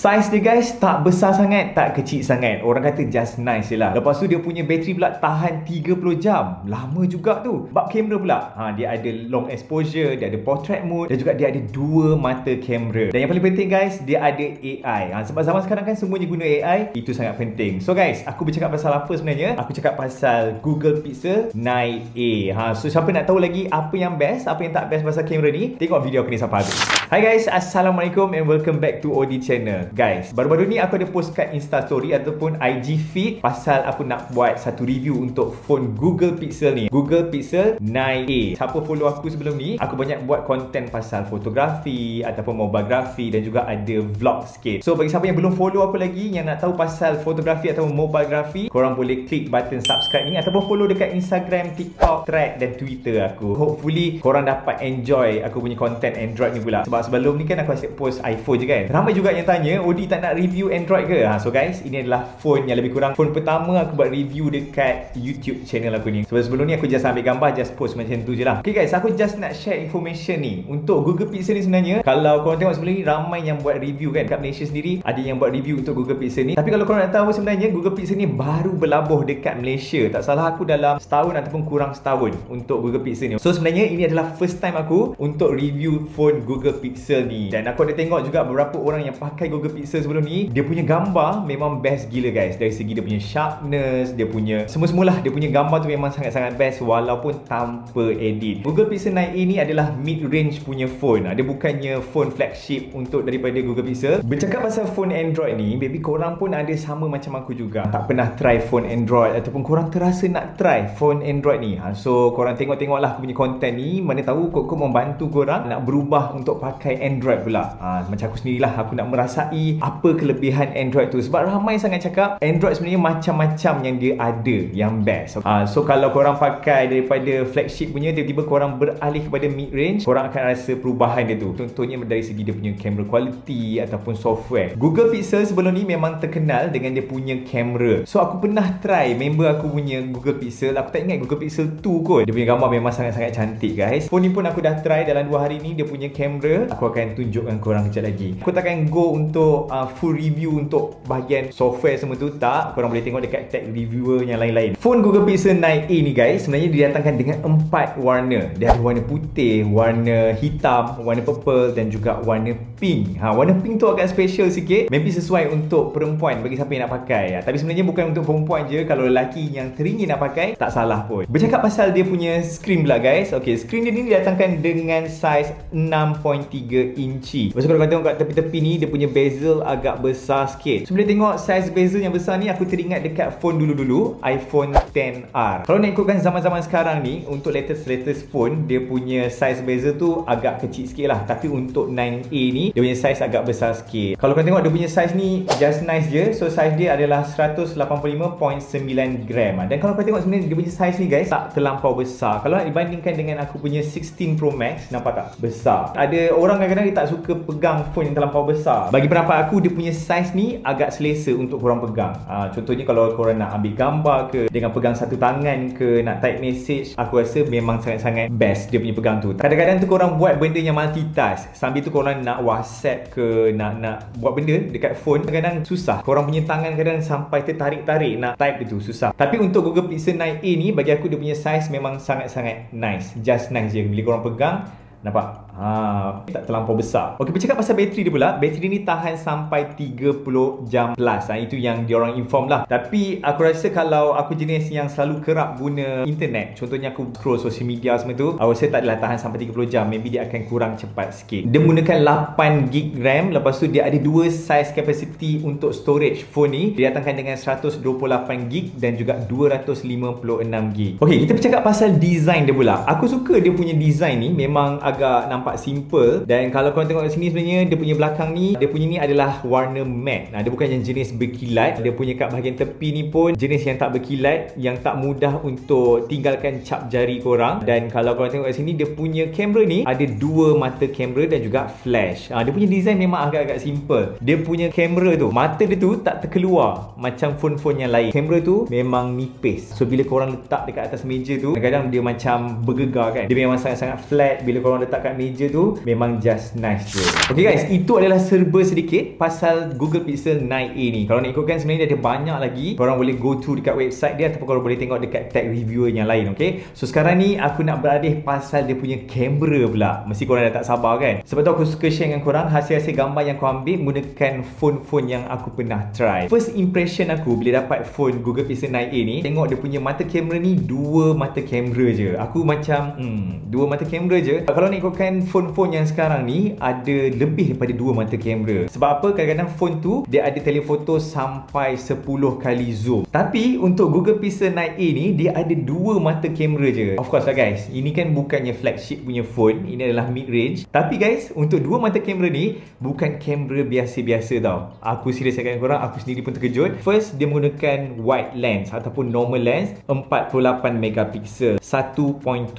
Saiz dia guys tak besar sangat, tak kecil sangat. Orang kata just nice je lah. Lepas tu dia punya bateri pula tahan 30 jam. Lama juga tu. Bab kamera pula, dia ada long exposure, dia ada portrait mode dan juga dia ada dua mata kamera. Dan yang paling penting guys, dia ada AI. Sebab zaman sekarang kan semuanya guna AI. Itu sangat penting. So guys, aku bercakap pasal apa sebenarnya? Aku cakap pasal Google Pixel 9a. So siapa nak tahu lagi apa yang best, apa yang tak best pasal kamera ni, tengok video aku ni sampai habis. Hai guys, Assalamualaikum and welcome back to OD Channel. Guys, baru-baru ni aku ada post kat Insta Story ataupun IG feed pasal aku nak buat satu review untuk phone Google Pixel ni, Google Pixel 9a. Siapa follow aku sebelum ni, aku banyak buat konten pasal fotografi ataupun mobilegrafi dan juga ada vlog sikit. So bagi siapa yang belum follow aku lagi, yang nak tahu pasal fotografi atau mobilegrafi, korang boleh klik button subscribe ni ataupun follow dekat Instagram, TikTok, Thread dan Twitter aku. Hopefully korang dapat enjoy aku punya konten Android ni pula. Sebab sebelum ni kan aku asyik post iPhone je kan. Ramai juga yang tanya, Odi tak nak review Android ke? So guys, ini adalah phone yang lebih kurang phone pertama aku buat review dekat YouTube channel aku ni. Sebelum ni aku just ambil gambar, just post macam tu je lah. Okay guys, aku just nak share information ni untuk Google Pixel ni. Sebenarnya kalau korang tengok sebelum ni, ramai yang buat review kan. Kat Malaysia sendiri ada yang buat review untuk Google Pixel ni. Tapi kalau korang nak tahu, sebenarnya Google Pixel ni baru berlabuh dekat Malaysia. Tak salah aku dalam setahun ataupun kurang setahun untuk Google Pixel ni. So sebenarnya ini adalah first time aku untuk review phone Google Pixel ni. Dan aku ada tengok juga beberapa orang yang pakai Google Pixel sebelum ni, dia punya gambar memang best gila guys. Dari segi dia punya sharpness, dia punya semua-semulah, dia punya gambar tu memang sangat-sangat best walaupun tanpa edit. Google Pixel 9a ni adalah mid-range punya phone. Dia bukannya phone flagship untuk daripada Google Pixel. Bercakap pasal phone Android ni, baby korang pun ada sama macam aku juga. Tak pernah try phone Android ataupun korang terasa nak try phone Android ni. So korang tengok-tengoklah aku punya konten ni, mana tahu kok membantu korang nak berubah untuk pakai Android pula. Macam aku sendirilah, aku nak merasai apa kelebihan Android tu. Sebab ramai sangat cakap Android sebenarnya macam-macam yang dia ada yang best. So kalau korang pakai daripada flagship punya, tiba-tiba korang beralih kepada mid-range, korang akan rasa perubahan dia tu. Contohnya dari segi dia punya camera quality ataupun software. Google Pixel sebelum ni memang terkenal dengan dia punya kamera. So aku pernah try member aku punya Google Pixel. Aku tak ingat Google Pixel 2 kot. Dia punya gambar memang sangat-sangat cantik guys. Phone ni pun aku dah try dalam 2 hari ni. Dia punya kamera aku akan tunjukkan korang kejap lagi. Aku takkan go untuk full review untuk bahagian software semua tu, tak. Korang boleh tengok dekat tag reviewer yang lain-lain. Phone Google Pixel 9a ni guys, sebenarnya didatangkan dengan 4 warna. Dia ada warna putih, warna hitam, warna purple dan juga warna pink. Warna pink tu agak special sikit. Maybe sesuai untuk perempuan, bagi siapa yang nak pakai. Tapi sebenarnya bukan untuk perempuan je. Kalau lelaki yang teringin nak pakai, tak salah pun. Bercakap pasal dia punya screen pula guys. Okay, screen dia ni didatangkan dengan saiz 6.3 inci. Lepas tu kalau korang tengok kat tepi-tepi ni, dia punya bezel agak besar sikit. So bila tengok saiz bezel yang besar ni, aku teringat dekat phone dulu-dulu, iPhone XR. Kalau nak ikutkan zaman-zaman sekarang ni, untuk latest phone, dia punya saiz bezel tu agak kecil sikit lah. Tapi untuk 9a ni, dia punya saiz agak besar sikit. Kalau korang tengok dia punya saiz ni just nice je. So saiz dia adalah 185.9 gram. Dan kalau korang tengok sebenarnya dia punya saiz ni guys, tak terlampau besar. Kalau nak dibandingkan dengan aku punya 16 Pro Max, nampak tak? Besar. Ada orang kadang-kadang dia tak suka pegang phone yang terlampau besar. Bagi pendapat aku, dia punya saiz ni agak selesa untuk korang pegang. Contohnya kalau korang nak ambil gambar ke, dengan pegang satu tangan ke, nak type message, aku rasa memang sangat-sangat best dia punya pegang tu. Kadang-kadang tu korang buat benda yang multitask, sambil tu korang nak WhatsApp ke, nak buat benda dekat phone, kadang-kadang susah. Korang punya tangan kadang sampai tertarik-tarik nak type itu, susah. Tapi untuk Google Pixel 9a ni, bagi aku dia punya saiz memang sangat-sangat nice. Just nice je. Bila korang pegang, nampak? Tak terlampau besar. Okey, bercakap pasal bateri dia pula. Bateri ni tahan sampai 30 jam plus. Itu yang diorang inform lah. Tapi aku rasa kalau aku jenis yang selalu kerap guna internet, contohnya aku scroll social media semua tu, aku rasa tak adalah tahan sampai 30 jam. Maybe dia akan kurang cepat sikit. Dia menggunakan 8GB RAM. Lepas tu dia ada dua size capacity untuk storage phone ni. Dia datangkan dengan 128GB dan juga 256GB. Okey, kita bercakap pasal design dia pula. Aku suka dia punya design ni. Memang agak nampak simple. Dan kalau korang tengok kat sini, sebenarnya dia punya belakang ni, dia punya ni adalah warna matte. Dia bukan yang jenis berkilat. Dia punya kat bahagian tepi ni pun jenis yang tak berkilat, yang tak mudah untuk tinggalkan cap jari korang. Dan kalau korang tengok kat sini, dia punya kamera ni ada dua mata kamera dan juga flash. Dia punya design memang agak-agak simple. Dia punya kamera tu, mata dia tu tak terkeluar macam phone-phone yang lain. Kamera tu memang nipis. So bila korang letak dekat atas meja tu, kadang-kadang dia macam bergegar kan. Dia memang sangat-sangat flat. Bila korang letak kat meja tu memang just nice je. Okay guys, itu adalah serba sedikit pasal Google Pixel 9a ni. Kalau nak ikutkan sebenarnya dia ada banyak lagi. Korang boleh go to dekat website dia ataupun korang boleh tengok dekat tag reviewer yang lain. Okay, so sekarang ni aku nak beradih pasal dia punya kamera pula. Mesti korang dah tak sabar kan? Sebab tu aku suka share dengan korang hasil-hasil gambar yang aku ambil menggunakan phone-phone yang aku pernah try. First impression aku bila dapat phone Google Pixel 9a ni, tengok dia punya mata kamera ni dua mata kamera je. Aku macam dua mata kamera je. Kalau nak ikutkan phone-phone yang sekarang ni ada lebih daripada dua mata kamera. Sebab apa? Kadang-kadang phone tu dia ada telefoto sampai 10 kali zoom. Tapi untuk Google Pixel 9a ni dia ada dua mata kamera je. Of course lah guys, ini kan bukannya flagship punya phone, ini adalah mid range. Tapi guys, untuk dua mata kamera ni bukan kamera biasa-biasa tau. Aku serius cakap dengan korang, aku sendiri pun terkejut. First, dia menggunakan wide lens ataupun normal lens 48 megapiksel 1.7.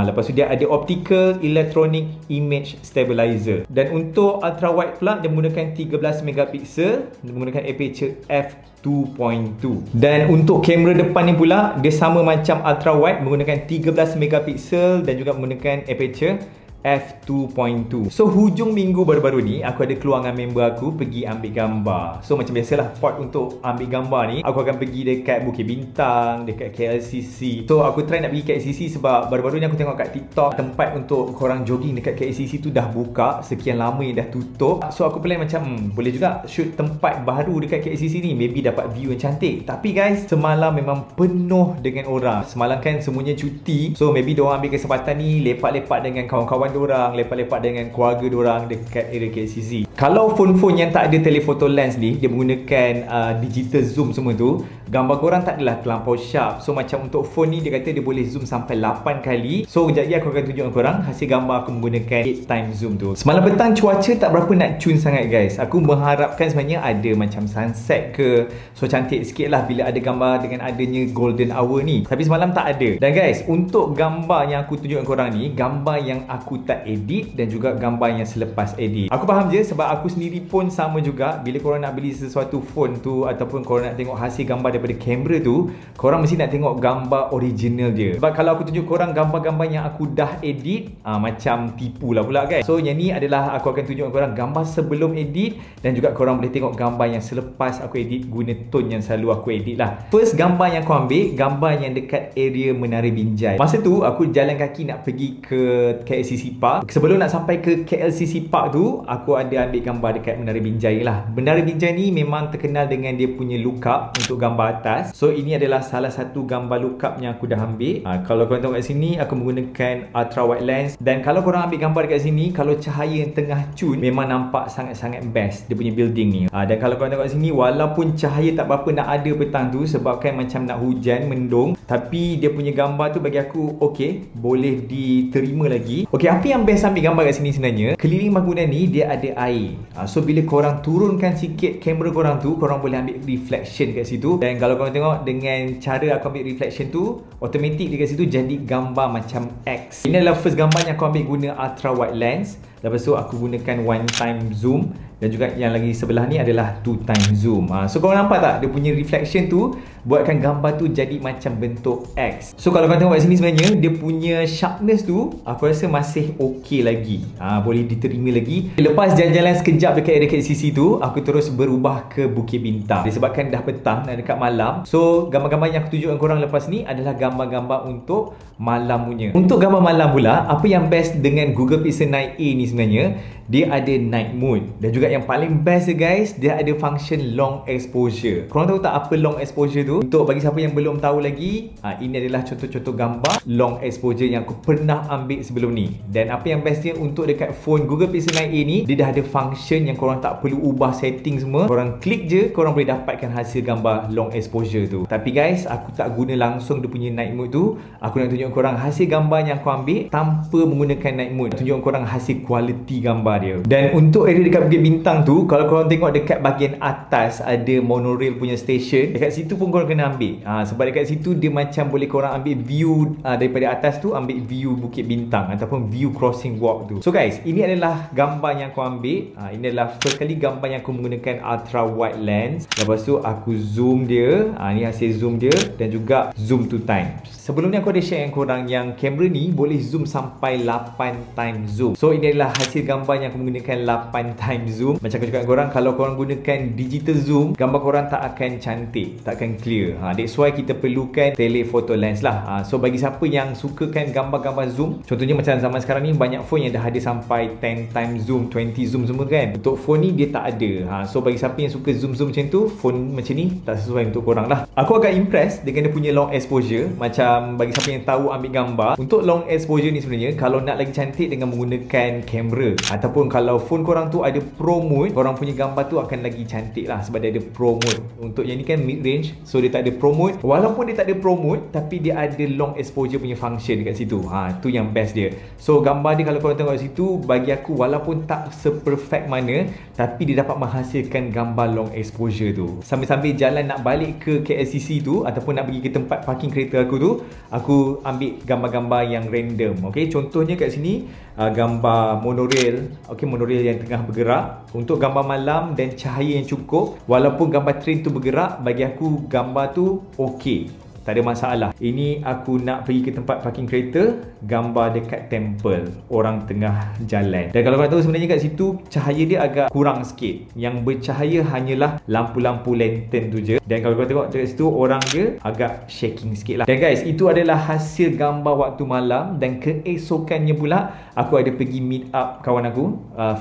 Lepas tu dia ada optical electronic image stabilizer. Dan untuk ultra wide pula dia menggunakan 13 megapiksel, dia menggunakan aperture f2.2. Dan untuk kamera depan ni pula dia sama macam ultra wide, menggunakan 13 megapiksel dan juga menggunakan aperture f2.2. So hujung minggu baru-baru ni aku ada keluar dengan member aku pergi ambil gambar. So macam biasalah, spot untuk ambil gambar ni aku akan pergi dekat Bukit Bintang, dekat KLCC. So aku try nak pergi KLCC sebab baru-baru ni aku tengok kat TikTok tempat untuk korang jogging dekat KLCC tu dah buka, sekian lama yang dah tutup. So aku plan macam boleh juga shoot tempat baru dekat KLCC ni, maybe dapat view yang cantik. Tapi guys, semalam memang penuh dengan orang. Semalam kan semuanya cuti, so maybe diorang ambil kesempatan ni lepak-lepak dengan kawan-kawan diorang, lepak-lepak dengan keluarga diorang dekat area KLCC. Kalau phone-phone yang tak ada telephoto lens ni, dia menggunakan digital zoom semua tu, gambar korang tak adalah terlampau sharp. So macam untuk phone ni dia kata dia boleh zoom sampai 8 kali. So kejap lagi aku akan tunjukkan korang hasil gambar aku menggunakan 8 times zoom tu. Semalam petang cuaca tak berapa nak cun sangat guys. Aku mengharapkan sebenarnya ada macam sunset ke, so cantik sikit lah bila ada gambar dengan adanya golden hour ni. Tapi semalam tak ada. Dan guys, untuk gambar yang aku tunjukkan korang ni, gambar yang aku tak edit dan juga gambar yang selepas edit. Aku faham je sebab aku sendiri pun sama juga. Bila korang nak beli sesuatu phone tu ataupun korang nak tengok hasil gambar daripada kamera tu, korang mesti nak tengok gambar original dia. Sebab kalau aku tunjuk korang gambar-gambar yang aku dah edit, macam tipu lah pula guys. So yang ni adalah aku akan tunjukkan korang gambar sebelum edit dan juga korang boleh tengok gambar yang selepas aku edit guna tone yang selalu aku edit lah. First gambar yang aku ambil, gambar yang dekat area Menara Binjai. Masa tu aku jalan kaki nak pergi ke KLCC Park. Sebelum nak sampai ke KLCC Park tu, aku ada ambil gambar dekat Menara Binjai lah. Menara Binjai ni memang terkenal dengan dia punya lookup untuk gambar atas. So ini adalah salah satu gambar lookup yang aku dah ambil. Kalau korang tengok kat sini, aku menggunakan ultra wide lens. Dan kalau korang ambil gambar dekat sini, kalau cahaya yang tengah cun, memang nampak sangat-sangat best dia punya building ni. Dan kalau korang tengok kat sini, walaupun cahaya tak berapa nak ada petang tu sebabkan macam nak hujan, mendung, tapi dia punya gambar tu bagi aku okey, boleh diterima lagi. Okey, apa yang best ambil gambar kat sini sebenarnya, keliling bangunan ni dia ada air. So bila korang turunkan sikit kamera korang tu, korang boleh ambil reflection kat situ. Dan kalau korang tengok dengan cara aku ambil reflection tu, automatic dekat situ jadi gambar macam X. Ini adalah first gambar yang aku ambil guna ultra wide lens. Lepas tu aku gunakan 1 time zoom dan juga yang lagi sebelah ni adalah 2 time zoom. So korang nampak tak dia punya reflection tu buatkan gambar tu jadi macam bentuk X. So kalau korang tengok kat sini sebenarnya dia punya sharpness tu aku rasa masih okey lagi. Boleh diterima lagi. Lepas jalan-jalan sekejap dekat area KLCC tu, aku terus berubah ke Bukit Bintang. Disebabkan dah petang dan dekat malam. So gambar-gambar yang aku tunjukkan korang lepas ni adalah gambar-gambar untuk malam punya. Untuk gambar malam pula, apa yang best dengan Google Pixel 9a ni sebenarnya, dia ada night mode. Dan juga yang paling best guys, dia ada function long exposure. Korang tahu tak apa long exposure tu? Untuk bagi siapa yang belum tahu lagi, ini adalah contoh-contoh gambar long exposure yang aku pernah ambil sebelum ni. Dan apa yang bestnya untuk dekat phone Google Pixel 9a ni, dia dah ada function yang korang tak perlu ubah setting semua. Korang klik je, korang boleh dapatkan hasil gambar long exposure tu. Tapi guys, aku tak guna langsung dia punya night mode tu. Aku nak tunjuk korang hasil gambar yang aku ambil tanpa menggunakan night mode. Tunjuk korang hasil quality gambar dia. Dan untuk area dekat Bukit Bintang tu, kalau korang tengok dekat bahagian atas ada monorail punya station, dekat situ pun korang kena ambil. Sebab dekat situ dia macam boleh korang ambil view daripada atas tu, ambil view Bukit Bintang ataupun view crossing walk tu. So guys, ini adalah gambar yang aku ambil. Ini adalah first kali gambar yang aku menggunakan ultra wide lens. Lepas tu aku zoom dia. Ni hasil zoom dia dan juga zoom 2 times. Sebelum ni aku ada share dengan korang yang kamera ni boleh zoom sampai 8 times zoom. So ini adalah hasil gambar yang aku menggunakan 8 times zoom. Macam aku cakap korang, kalau korang gunakan digital zoom, gambar korang tak akan cantik, tak akan clear. That's why kita perlukan telephoto lens lah. So bagi siapa yang sukakan gambar-gambar zoom, contohnya macam zaman sekarang ni banyak phone yang dah ada sampai 10 times zoom, 20 zoom semua kan. Untuk phone ni dia tak ada. So bagi siapa yang suka zoom-zoom macam tu, phone macam ni tak sesuai untuk korang lah. Aku agak impressed dengan dia punya long exposure. Macam bagi siapa yang tahu ambil gambar, untuk long exposure ni sebenarnya kalau nak lagi cantik dengan menggunakan kamera, ataupun kalau phone korang tu ada pro mode, korang punya gambar tu akan lagi cantik lah sebab dia ada pro mode. Untuk yang ni kan mid range, so dia tak ada pro mode. Walaupun dia tak ada pro mode, tapi dia ada long exposure punya function dekat situ. Tu yang best dia. So gambar dia kalau korang tengok kat situ, bagi aku walaupun tak seperfect mana, tapi dia dapat menghasilkan gambar long exposure tu. Sambil-sambil jalan nak balik ke KLCC tu, ataupun nak pergi ke tempat parking kereta aku tu, aku ambil gambar-gambar yang random. Okay, contohnya kat sini gambar monorail. Okay, monorail yang tengah bergerak. Untuk gambar malam dan cahaya yang cukup, walaupun gambar train tu bergerak, bagi aku gambar tu okay, tak ada masalah. Ini aku nak pergi ke tempat parking kereta, gambar dekat temple, orang tengah jalan. Dan kalau korang tahu sebenarnya kat situ cahaya dia agak kurang sikit. Yang bercahaya hanyalah lampu-lampu lantern tu je. Dan kalau korang tengok dekat situ orang dia agak shaking sikit lah. Dan guys, itu adalah hasil gambar waktu malam. Dan keesokannya pula aku ada pergi meet up kawan aku,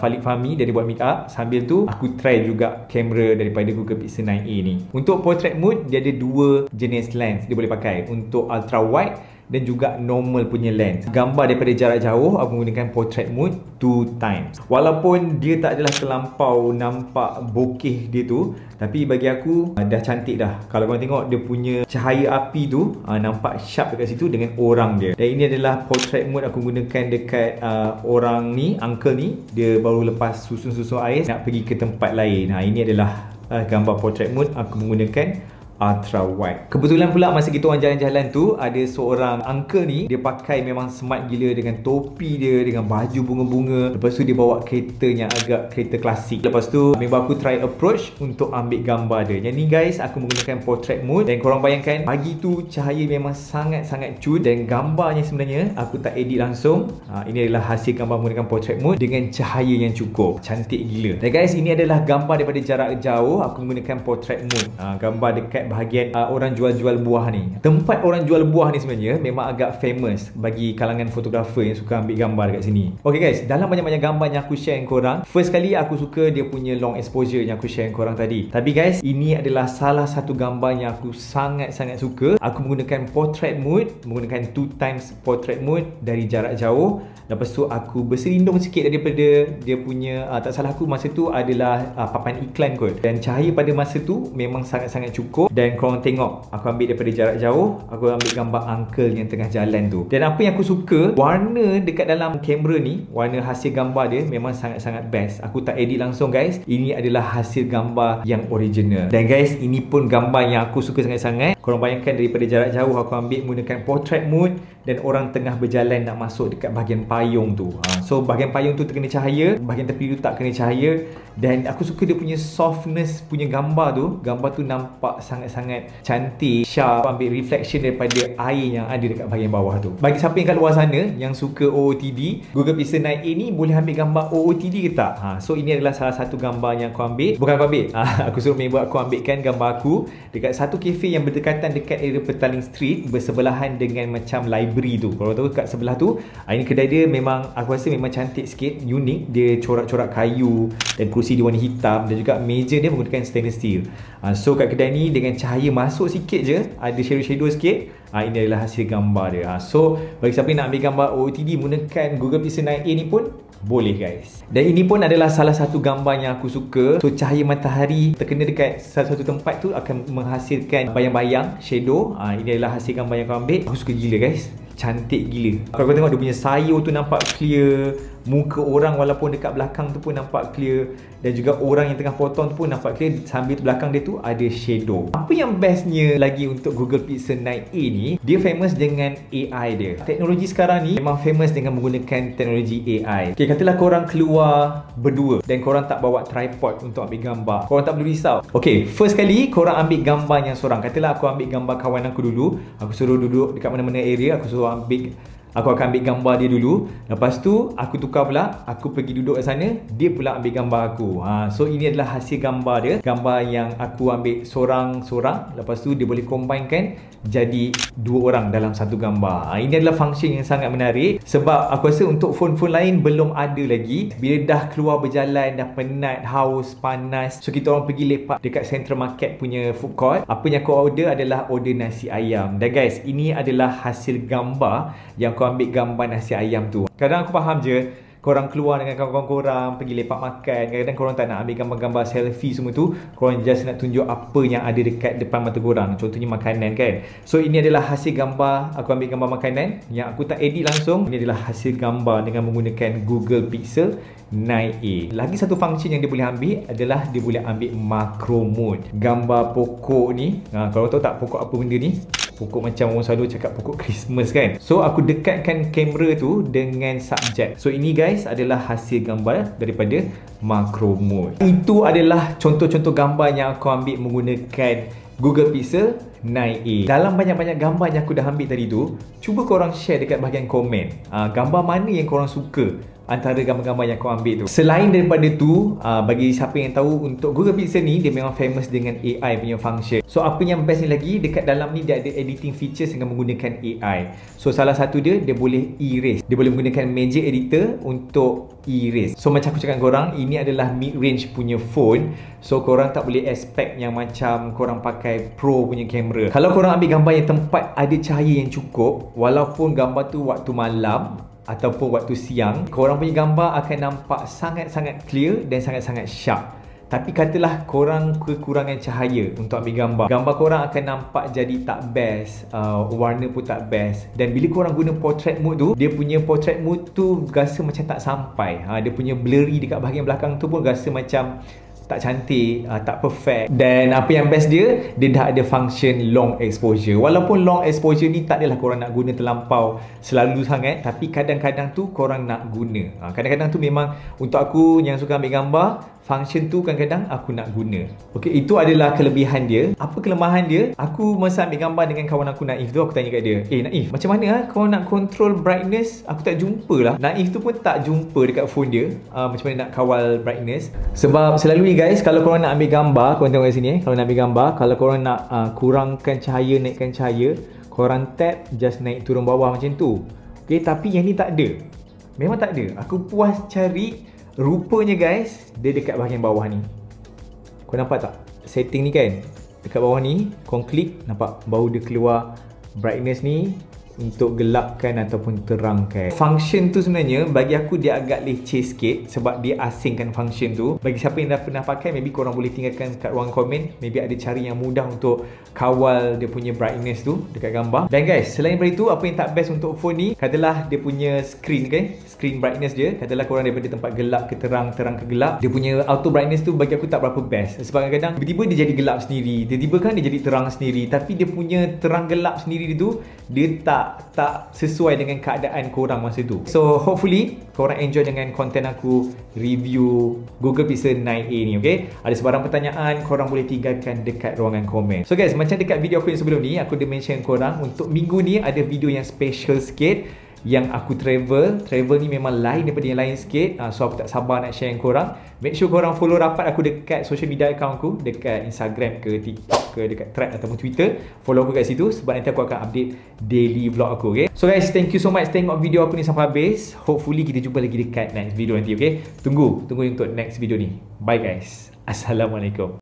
Falik Fahmi, dia ada buat meet up. Sambil tu aku try juga kamera daripada Google Pixel 9a ni. Untuk portrait mode dia ada dua jenis lens dia boleh pakai, untuk ultra wide dan juga normal punya lens. Gambar daripada jarak jauh aku menggunakan portrait mode 2 times. Walaupun dia tak adalah terlampau nampak bokeh dia tu, tapi bagi aku dah cantik dah. Kalau korang tengok dia punya cahaya api tu nampak sharp dekat situ dengan orang dia. Dan ini adalah portrait mode aku gunakan dekat orang ni, uncle ni. Dia baru lepas susun-susun air nak pergi ke tempat lain. Ini adalah gambar portrait mode aku menggunakan ultra wide. Kebetulan pula masa kita orang jalan-jalan tu, ada seorang uncle ni, dia pakai memang smart gila dengan topi dia, dengan baju bunga-bunga. Lepas tu dia bawa kereta yang agak kereta klasik. Lepas tu memang aku try approach untuk ambil gambar dia. Yang ni guys, aku menggunakan portrait mode. Dan korang bayangkan pagi tu cahaya memang sangat-sangat cun, dan gambarnya sebenarnya aku tak edit langsung. Ini adalah hasil gambar menggunakan portrait mode dengan cahaya yang cukup. Cantik gila. Dan guys, ini adalah gambar daripada jarak jauh aku menggunakan portrait mode. Gambar dekat bahagian orang jual-jual buah ni. Tempat orang jual buah ni sebenarnya memang agak famous bagi kalangan fotografer yang suka ambil gambar dekat sini. Okay guys, dalam banyak-banyak gambar yang aku share dengan korang, first kali aku suka dia punya long exposure yang aku share dengan korang tadi. Tapi guys, ini adalah salah satu gambar yang aku sangat-sangat suka. Aku menggunakan portrait mode, menggunakan 2 times portrait mode dari jarak jauh. Lepas tu aku berselindung sikit daripada dia punya, tak salah aku masa tu adalah papan iklan kot. Dan cahaya pada masa tu memang sangat-sangat cukup. Dan korang tengok, aku ambil daripada jarak jauh, aku ambil gambar uncle yang tengah jalan tu. Dan apa yang aku suka, warna dekat dalam kamera ni, warna hasil gambar dia memang sangat-sangat best. Aku tak edit langsung guys. Ini adalah hasil gambar yang original. Dan guys, ini pun gambar yang aku suka sangat-sangat. Korang bayangkan daripada jarak jauh aku ambil menggunakan portrait mode, dan orang tengah berjalan nak masuk dekat bahagian payung tu. So bahagian payung tu terkena cahaya, bahagian tepi tu tak kena cahaya. Dan aku suka dia punya softness punya gambar tu. Gambar tu nampak sangat-sangat cantik, sharp, ambil reflection daripada air yang ada dekat bahagian bawah tu. Bagi siapa yang kat luar sana yang suka OOTD, Google Pixel 9a ni boleh ambil gambar OOTD ke tak? So ini adalah salah satu gambar yang aku ambil. Bukan aku ambil, aku suruh member aku ambilkan gambar aku dekat satu kafe yang berdekatan dekat area Petaling Street, bersebelahan dengan macam library tu. Kalau tahu kat sebelah tu, ini kedai dia memang aku rasa memang cantik sikit, unik. Dia corak-corak kayu dan kerusi dia warna hitam, dan juga meja dia menggunakan stainless steel. So kat kedai ni dengan cahaya masuk sikit je, ada shadow-shadow sikit. Ini adalah hasil gambar dia. So bagi siapa yang nak ambil gambar OOTD menggunakan Google Pixel 9a ni pun boleh guys. Dan ini pun adalah salah satu gambar yang aku suka. So cahaya matahari terkena dekat salah satu tempat tu akan menghasilkan bayang-bayang, shadow. Ini adalah hasil gambar yang aku ambil. Aku suka gila guys, cantik gila. Kalau kau tengok dia punya sayur tu nampak clear, muka orang walaupun dekat belakang tu pun nampak clear, dan juga orang yang tengah potong tu pun nampak clear sambil belakang dia tu ada shadow. Apa yang bestnya lagi untuk Google Pixel 9a ni, dia famous dengan AI dia. Teknologi sekarang ni memang famous dengan menggunakan teknologi AI. Okay, katalah korang keluar berdua dan korang tak bawa tripod untuk ambil gambar, korang tak perlu risau. Okay, first kali korang ambil gambar yang seorang. Katalah aku ambil gambar kawan aku dulu, aku suruh duduk dekat mana-mana area, aku akan ambil gambar dia dulu. Lepas tu aku tukar pula, aku pergi duduk kat sana, dia pula ambil gambar aku. So ini adalah hasil gambar dia, gambar yang aku ambil sorang-sorang. Lepas tu dia boleh combinekan jadi dua orang dalam satu gambar. Ini adalah function yang sangat menarik, sebab aku rasa untuk phone-phone lain belum ada lagi. Bila dah keluar berjalan, dah penat, haus, panas, so kita orang pergi lepak dekat Central Market punya food court. Apa yang aku order adalah order nasi ayam. Dan guys, ini adalah hasil gambar yang kau ambil gambar nasi ayam tu. Kadang aku faham je, korang keluar dengan kawan-kawan korang, pergi lepak makan, kadang-kadang korang tak nak ambil gambar-gambar selfie semua tu, korang just nak tunjuk apa yang ada dekat depan mata korang, contohnya makanan kan. So ini adalah hasil gambar, aku ambil gambar makanan yang aku tak edit langsung. Ini adalah hasil gambar dengan menggunakan Google Pixel 9a. Lagi satu function yang dia boleh ambil adalah dia boleh ambil macro mode. Gambar pokok ni, korang tahu tak pokok apa benda ni? Pokok macam orang selalu cakap pokok Christmas kan. So aku dekatkan kamera tu dengan subjek. So ini guys adalah hasil gambar daripada macro mode. Itu adalah contoh-contoh gambar yang aku ambil menggunakan Google Pixel 9a. Dalam banyak-banyak gambar yang aku dah ambil tadi tu, cuba korang share dekat bahagian komen, gambar mana yang korang suka antara gambar-gambar yang kau ambil tu. Selain daripada tu, bagi siapa yang tahu, untuk Google Pixel ni dia memang famous dengan AI punya function. So apa yang best ni lagi, dekat dalam ni dia ada editing features dengan menggunakan AI. So salah satu dia boleh erase. Dia boleh menggunakan Magic Editor untuk erase. So macam aku cakap korang, ini adalah mid-range punya phone. So korang tak boleh expect yang macam korang pakai pro punya kamera. Kalau korang ambil gambar yang tempat ada cahaya yang cukup, walaupun gambar tu waktu malam ataupun waktu siang, korang punya gambar akan nampak sangat-sangat clear dan sangat-sangat sharp. Tapi katalah korang kekurangan cahaya untuk ambil gambar, gambar korang akan nampak jadi tak best, warna pun tak best. Dan bila korang guna portrait mode tu, dia punya portrait mode tu rasa macam tak sampai. Dia punya blurry dekat bahagian belakang tu pun rasa macam tak cantik, tak perfect. Dan apa yang best dia dah ada function long exposure. Walaupun long exposure ni tak adalah korang nak guna terlampau selalu sangat, tapi kadang-kadang tu korang nak guna. Kadang-kadang tu memang untuk aku yang suka ambil gambar, function tu kadang-kadang aku nak guna. Okay, itu adalah kelebihan dia. Apa kelemahan dia? Aku masa ambil gambar dengan kawan aku Naif tu, aku tanya kat dia, Naif, macam mana kau nak control brightness? Aku tak jumpa lah. Naif tu pun tak jumpa dekat phone dia, macam mana nak kawal brightness. Sebab selalu ni guys, kalau korang nak ambil gambar, korang tengok kat sini, kalau nak ambil gambar, kalau korang nak kurangkan cahaya, naikkan cahaya, korang tap, just naik turun bawah macam tu. Okay, tapi yang ni tak ada. Memang tak ada. Aku puas cari, rupanya guys, dia dekat bahagian bawah ni. Kau nampak tak? Setting ni kan, dekat bawah ni, kau klik, nampak baru dia keluar brightness ni untuk gelapkan ataupun terangkan. Function tu sebenarnya bagi aku dia agak leceh sikit sebab dia asingkan function tu. Bagi siapa yang dah pernah pakai, maybe korang boleh tinggalkan kat ruang komen. Maybe ada cara yang mudah untuk kawal dia punya brightness tu dekat gambar. Dan guys, selain daripada itu, apa yang tak best untuk phone ni, katalah dia punya screen kan, screen brightness dia, katalah korang daripada tempat gelap ke terang, terang ke gelap, dia punya auto brightness tu bagi aku tak berapa best. Sebab kadang-kadang tiba-tiba dia jadi gelap sendiri, tiba-tiba kan dia jadi terang sendiri, tapi dia punya terang gelap sendiri tu, dia tak sesuai dengan keadaan korang masa tu. So hopefully korang enjoy dengan konten aku review Google Pixel 9a ni, okay? Ada sebarang pertanyaan, korang boleh tinggalkan dekat ruangan komen. So guys, macam dekat video aku yang sebelum ni, aku dah mention korang untuk minggu ni ada video yang special sikit, yang aku travel ni memang lain daripada yang lain sikit. So aku tak sabar nak share dengan korang. Make sure korang follow rapat aku dekat social media account aku, dekat Instagram ke TikTok ke dekat Thread ataupun Twitter. Follow aku kat situ sebab nanti aku akan update daily vlog aku, okay? So guys, thank you so much tengok video aku ni sampai habis. Hopefully kita jumpa lagi dekat next video nanti, okay? Tunggu untuk next video ni. Bye guys. Assalamualaikum.